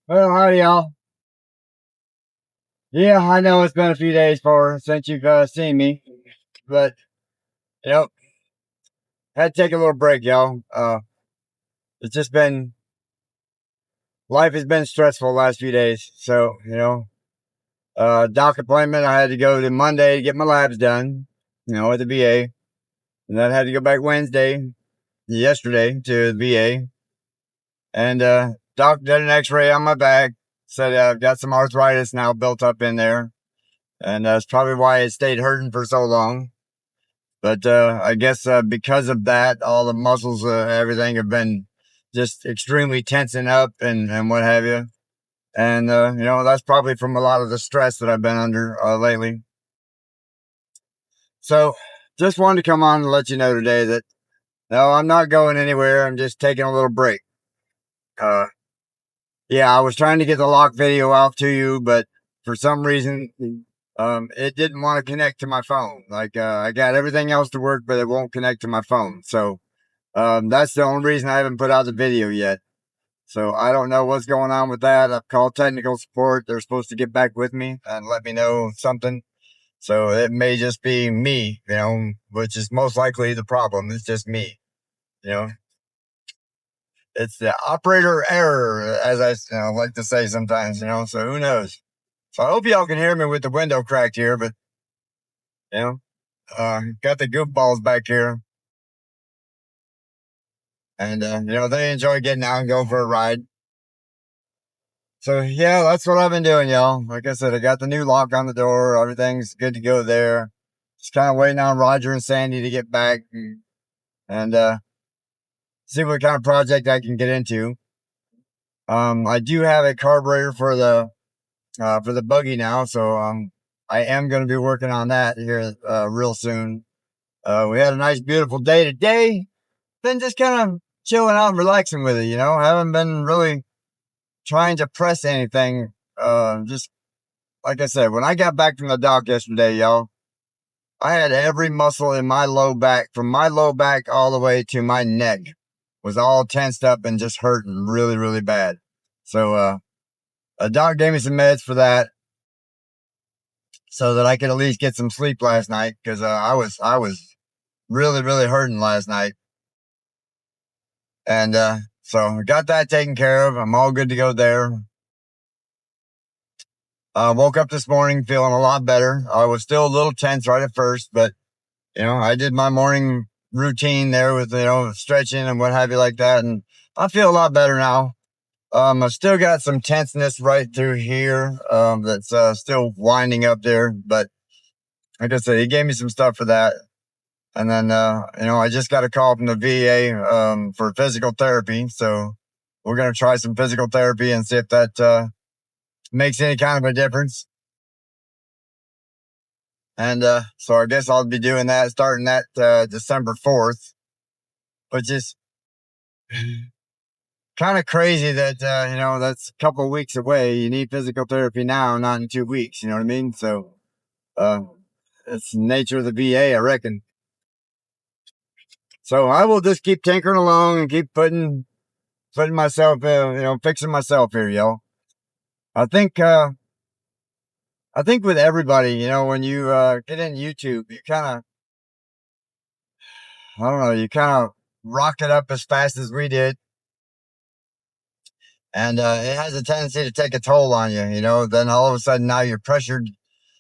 Well, howdy, y'all. Yeah, I know it's been a few days since you've seen me, but you know, had to take a little break, y'all. It's just been life has been stressful the last few days. So doc appointment I had to go to Monday to get my labs done, at the VA, and then I had to go back yesterday to the VA, and doc did an X-ray on my back, said I've got some arthritis now built up in there, and that's probably why it stayed hurting for so long. But I guess because of that, all the muscles, everything have been just extremely tensing up and what have you. And, that's probably from a lot of the stress that I've been under lately. So just wanted to come on and let you know today that no, I'm not going anywhere. I'm just taking a little break. Uh, yeah, I was trying to get the lock video out to you, but for some reason, it didn't want to connect to my phone. Like, I got everything else to work, but it won't connect to my phone. So, that's the only reason I haven't put out the video yet. So I don't know what's going on with that. I've called technical support. They're supposed to get back with me and let me know something. So it may just be me, which is most likely the problem. It's just me, you know. It's the operator error, as I like to say sometimes, So who knows? So I hope y'all can hear me with the window cracked here, but you know, got the goofballs back here, and they enjoy getting out and going for a ride. So yeah, that's what I've been doing, y'all. Like I said, I got the new lock on the door. Everything's good to go there. Just kind of waiting on Roger and Sandy to get back and see what kind of project I can get into. I do have a carburetor for the buggy now, so I am going to be working on that here real soon. We had a nice, beautiful day today. Been just kind of chilling out and relaxing with it, Haven't been really trying to press anything. Just like I said, when I got back from the dock yesterday, y'all, I had every muscle in my low back, from my low back all the way to my neck, was all tensed up and just hurting really, really bad. So, a doc gave me some meds for that so that I could at least get some sleep last night because I was really, really hurting last night. And, so I got that taken care of. I'm all good to go there. Woke up this morning feeling a lot better. I was still a little tense right at first, but I did my morning routine there with, stretching and what have you like that. And I feel a lot better now. I still got some tenseness right through here. That's, still winding up there. But like I said, he gave me some stuff for that. And then, I just got a call from the VA, for physical therapy. So we're going to try some physical therapy and see if that, makes any kind of a difference. And, so I guess I'll be doing that starting that, December 4th, which is kind of crazy that that's a couple of weeks away. You need physical therapy now, not in 2 weeks. You know what I mean? So uh, it's the nature of the VA, I reckon. So I will just keep tinkering along and keep putting myself, fixing myself here, yo. I think I think with everybody, when you get in YouTube, you kind of I don't know, you kind of rock it up as fast as we did. And it has a tendency to take a toll on you, Then all of a sudden now you're pressured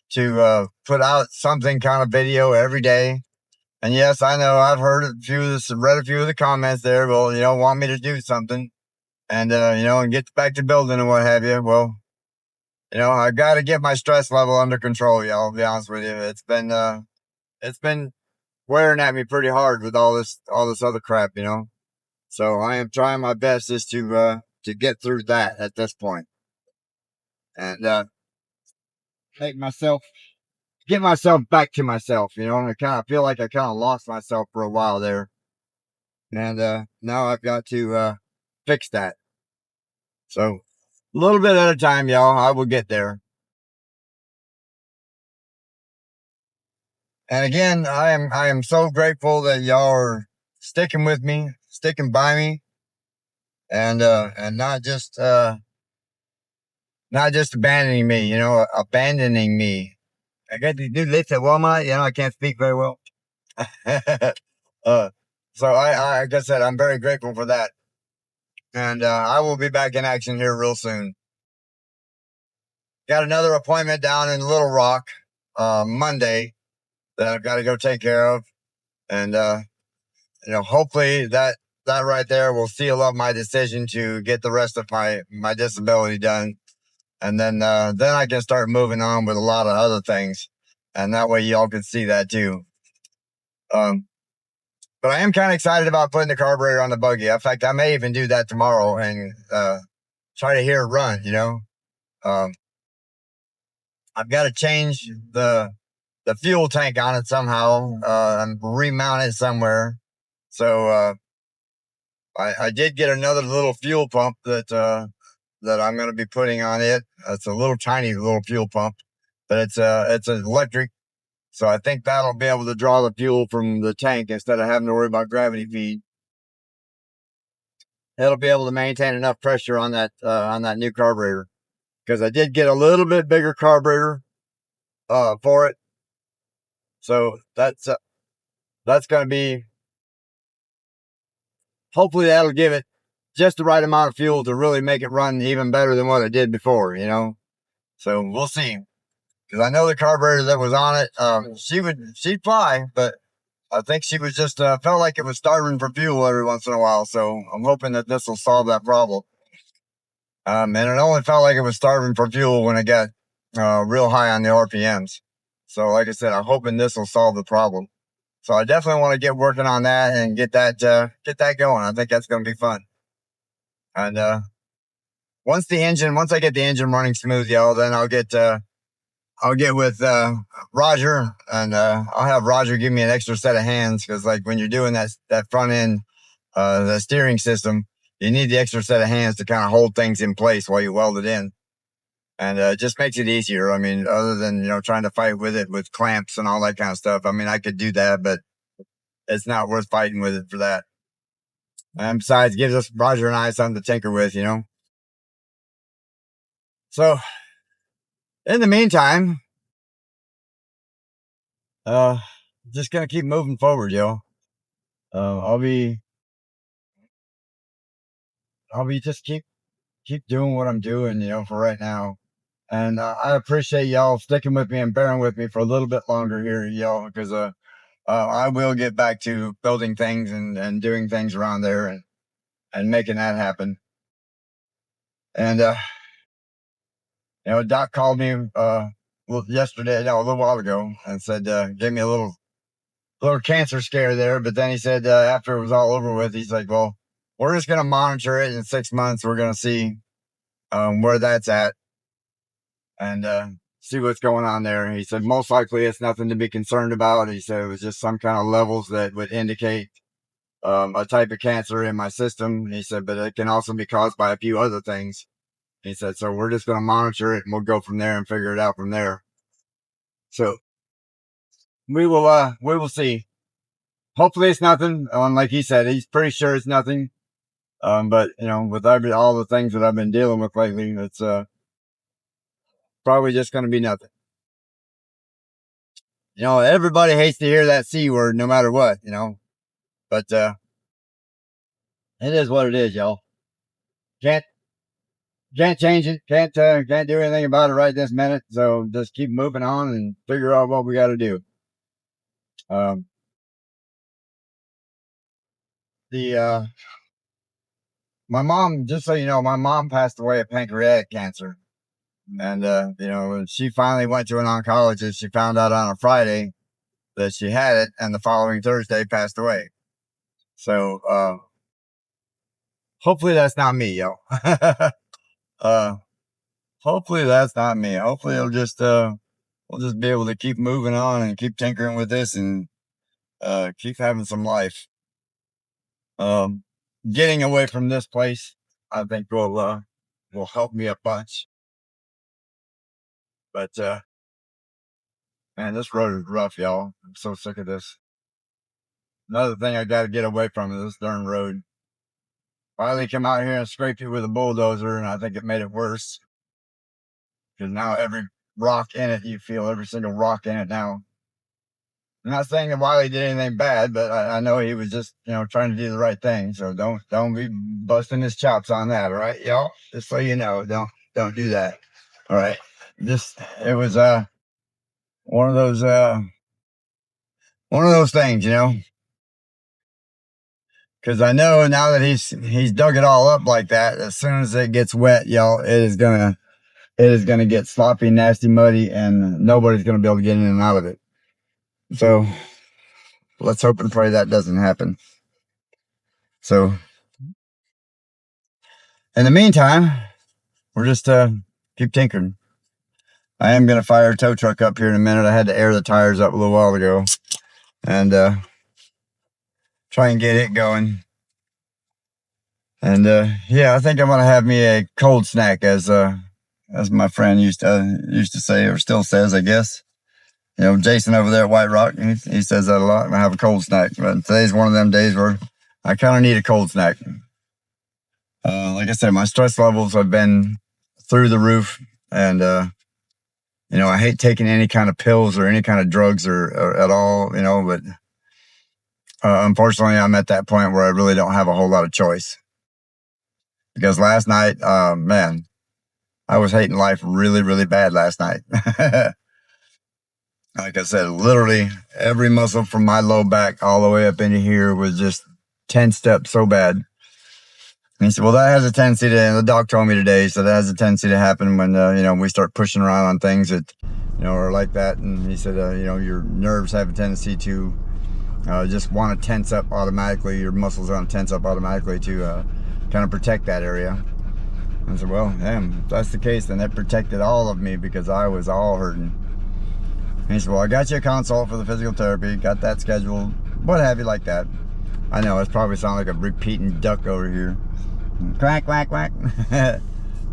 to put out something kind of video every day. And yes, I know I've read a few of the comments there. Well, want me to do something and, and get back to building and what have you. Well, I got to get my stress level under control. Y'all, I'll be honest with you. It's been wearing at me pretty hard with all this other crap, So I am trying my best just to get through that at this point and, make myself get myself back to myself, and I kind of feel like I kind of lost myself for a while there. And now I've got to fix that. So a little bit at a time, y'all. I will get there. And again, I am so grateful that y'all are sticking with me, sticking by me, and not just not just abandoning me, abandoning me. I got these new lifts at Walmart. I can't speak very well. uh, so like I said, I'm very grateful for that, and I will be back in action here real soon. Got another appointment down in Little Rock Monday that I've got to go take care of, and hopefully that right there will seal up my decision to get the rest of my disability done, and then I can start moving on with a lot of other things, and that way y'all can see that too. Um, but I am kind of excited about putting the carburetor on the buggy. In fact, I may even do that tomorrow and try to hear it run. Um, I've got to change the fuel tank on it somehow and remount it somewhere. So I did get another little fuel pump that I'm going to be putting on it. It's a little tiny little fuel pump, but it's electric. So I think that'll be able to draw the fuel from the tank instead of having to worry about gravity feed. It'll be able to maintain enough pressure on that new carburetor, because I did get a little bit bigger carburetor for it. So that's going to be, hopefully that'll give it just the right amount of fuel to really make it run even better than what it did before. So we'll see. Because I know the carburetor that was on it, she'd fly, but I think she was just felt like it was starving for fuel every once in a while. So I'm hoping that this will solve that problem. And it only felt like it was starving for fuel when it got real high on the RPMs. So like I said, I'm hoping this will solve the problem. So I definitely want to get working on that and get that going. I think that's going to be fun. And once I get the engine running smooth, then I'll get with Roger, and I'll have Roger give me an extra set of hands, because like when you're doing that front end, the steering system, you need the extra set of hands to kind of hold things in place while you weld it in, and it just makes it easier. I mean, other than trying to fight with it with clamps and all that kind of stuff. I mean, I could do that, but it's not worth fighting with it for that. And besides, gives us Roger and I something to tinker with. So in the meantime, uh, just gonna keep moving forward, yo. Uh, I'll be I'll be just keep doing what I'm doing, for right now. And I appreciate y'all sticking with me and bearing with me for a little bit longer here, y'all, because I will get back to building things and doing things around there and making that happen. And Doc called me yesterday, no, a little while ago, and said gave me a little cancer scare there. But then he said after it was all over with, he's like, "Well, we're just gonna monitor it in 6 months. We're gonna see where that's at, and see what's going on there." He said most likely it's nothing to be concerned about. He said it was just some kind of levels that would indicate a type of cancer in my system. He said, but it can also be caused by a few other things. He said, so we're just going to monitor it and we'll go from there and figure it out from there. So we will see. Hopefully it's nothing. Like he said, he's pretty sure it's nothing. But with all the things that I've been dealing with lately, it's probably just going to be nothing. Everybody hates to hear that C word no matter what. But it is what it is, y'all. Can't can't change it. Can't do anything about it right this minute. So just keep moving on and figure out what we got to do. Um, the My mom, just so you know, my mom passed away of pancreatic cancer, and when she finally went to an oncologist, she found out on a Friday that she had it, and the following Thursday passed away. So hopefully that's not me, yo. uh, hopefully that's not me. Hopefully we'll just be able to keep moving on and keep tinkering with this and keep having some life. Um, Getting away from this place, I think will help me a bunch. But man, this road is rough, y'all. I'm so sick of this. Another thing I got to get away from is this darn road. Finally, come out here and scraped it with a bulldozer, and I think it made it worse. because now every rock in it, you feel every single rock in it now. I'm not saying that Wiley did anything bad, but I know he was just, trying to do the right thing. So don't be busting his chops on that, all right, y'all? Just so you know, don't do that. All right. It was one of those things, because I know now that he's dug it all up like that, as soon as it gets wet, y'all, it is gonna get sloppy, nasty, muddy, and nobody's gonna be able to get in and out of it. So let's hope and pray that doesn't happen. So in the meantime, we're just keep tinkering. I am gonna fire a tow truck up here in a minute. I had to air the tires up a little while ago, and try and get it going. And yeah, I think I'm gonna have me a cold snack, as my friend used to say, or still says, I guess. Jason over there at White Rock, he says that a lot. I'm gonna have a cold snack, but today's one of them days where I kind of need a cold snack. Like I said, my stress levels have been through the roof, and I hate taking any kind of pills or any kind of drugs or at all, but unfortunately, I'm at that point where I really don't have a whole lot of choice. Because last night, man, I was hating life really, really bad last night. Like I said, literally every muscle from my low back all the way up into here was just 10 steps so bad. And he said, well, that has a tendency to, and the doc told me today, so that has a tendency to happen when, we start pushing around on things that, are like that. And he said, your nerves have a tendency to just want to tense up automatically. Your muscles want to tense up automatically to kind of protect that area. I said, well, damn, if that's the case, then it protected all of me because I was all hurting. And he said, well, I got you a consult for the physical therapy, got that scheduled, what have you, like that. I know, it's probably sound like a repeating duck over here. Quack, quack, quack.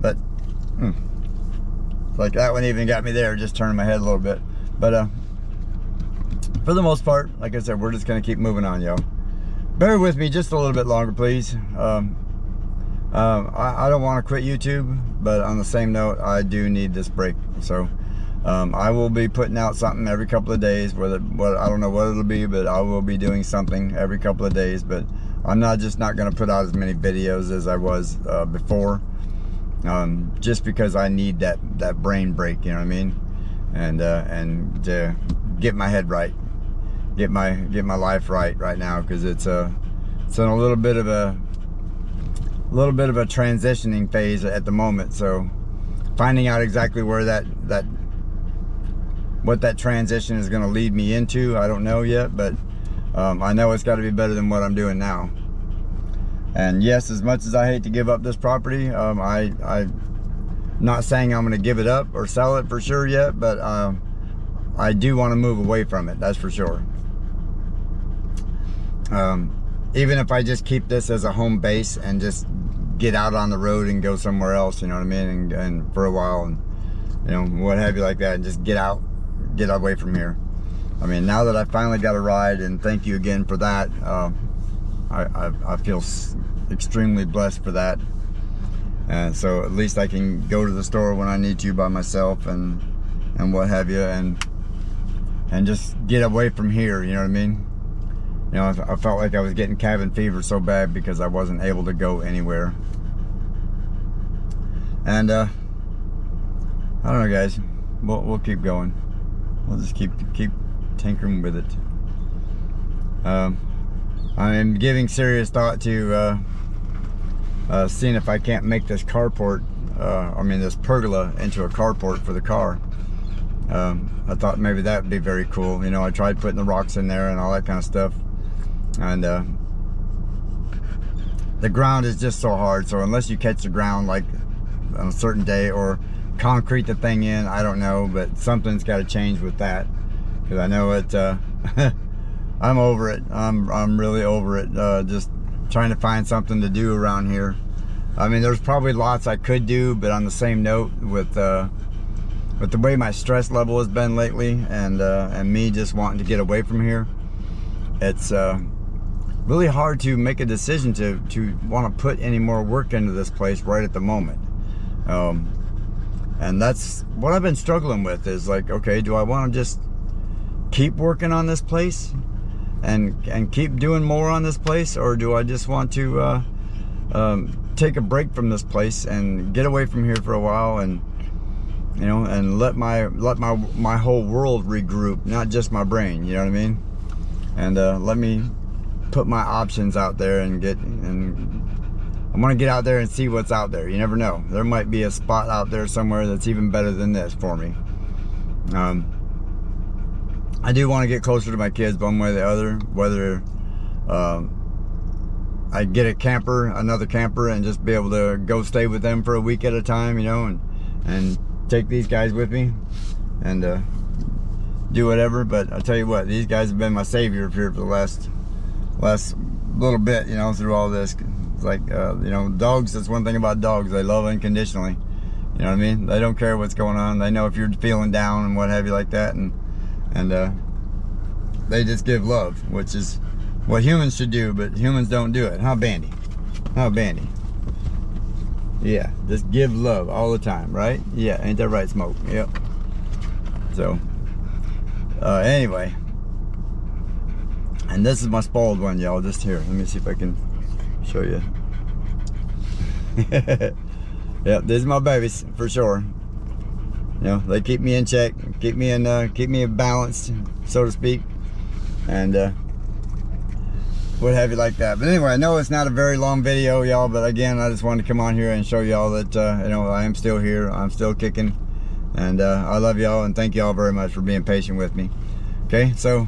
But, like that one even got me there, just turning my head a little bit. But, for the most part, like I said, we're just going to keep moving on, yo. Bear with me just a little bit longer, please. I don't want to quit YouTube, but on the same note, I do need this break. So I will be putting out something every couple of days. I don't know what it'll be, but I will be doing something every couple of days. But I'm not going to put out as many videos as I was before, just because I need that brain break. You know what I mean? And to get my head right, get my life right now, because it's in a little bit of a transitioning phase at the moment. So finding out exactly where what that transition is going to lead me into, I don't know yet, but I know it's got to be better than what I'm doing now. And yes, as much as I hate to give up this property, I'm not saying I'm going to give it up or sell it for sure yet, but I do want to move away from it, that's for sure. Even if I just keep this as a home base and just get out on the road and go somewhere else, you know what I mean, and for a while, and what have you, like that, and just get away from here. I mean, now that I finally got a ride, and thank you again for that, I feel extremely blessed for that. And so at least I can go to the store when I need to by myself, and what have you, and just get away from here, you know what I mean. I felt like I was getting cabin fever so bad because I wasn't able to go anywhere. And I don't know, guys. We'll keep going. We'll just keep tinkering with it. I'm giving serious thought to seeing if I can't make this carport, this pergola, into a carport for the car. I thought maybe that would be very cool. I tried putting the rocks in there and all that kind of stuff. And the ground is just so hard, so unless you catch the ground like on a certain day, or concrete the thing in, I don't know, but something's got to change with that, because I know it. I'm over it. I'm really over it. Just trying to find something to do around here. I mean, there's probably lots I could do, but on the same note, with the way my stress level has been lately, and me just wanting to get away from here, it's really hard to make a decision to want to put any more work into this place right at the moment. And And that's what I've been struggling with, is like, okay, do I want to just keep working on this place and keep doing more on this place, or do I just want to take a break from this place and get away from here for a while, and you know, and let my whole world regroup, not just my brain, you know what I mean? And let me put my options out there and I want to get out there and see what's out there. You never know. There might be a spot out there somewhere that's even better than this for me. I do want to get closer to my kids one way or the other, whether I get a camper, another camper, and just be able to go stay with them for a week at a time, you know, and take these guys with me and do whatever. But I'll tell you what, these guys have been my savior here for the last little bit, you know, through all this. It's like, you know, dogs, that's one thing about dogs, they love unconditionally. You know what I mean? They don't care what's going on. They know if you're feeling down and what have you like that, and they just give love, which is what humans should do, but humans don't do it. Huh, Bandy? Huh, Bandy? Yeah, just give love all the time, right? Yeah, ain't that right, Smoke? Yep. So, anyway. And this is my spoiled one, y'all. Just here. Let me see if I can show you. Yep, these are my babies, for sure. You know, they keep me in check, keep me balanced, so to speak. And, what have you like that. But anyway, I know it's not a very long video, y'all, but again, I just wanted to come on here and show y'all that you know, I am still here, I'm still kicking, and I love y'all, and thank y'all very much for being patient with me. Okay, so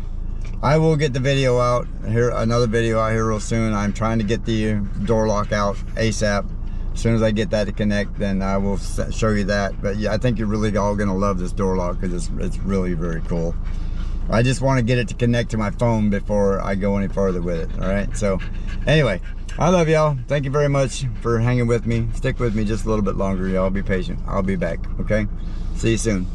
I will get the video out here, another video out here real soon. I'm trying to get the door lock out ASAP. As soon as I get that to connect, then I will show you that. But yeah, I think you're really all gonna love this door lock, because it's really very cool. I just want to get it to connect to my phone before I go any further with it. All right, so anyway, I love y'all. Thank you very much for hanging with me. Stick with me just a little bit longer, y'all. Be patient. I'll be back. Okay, see you soon.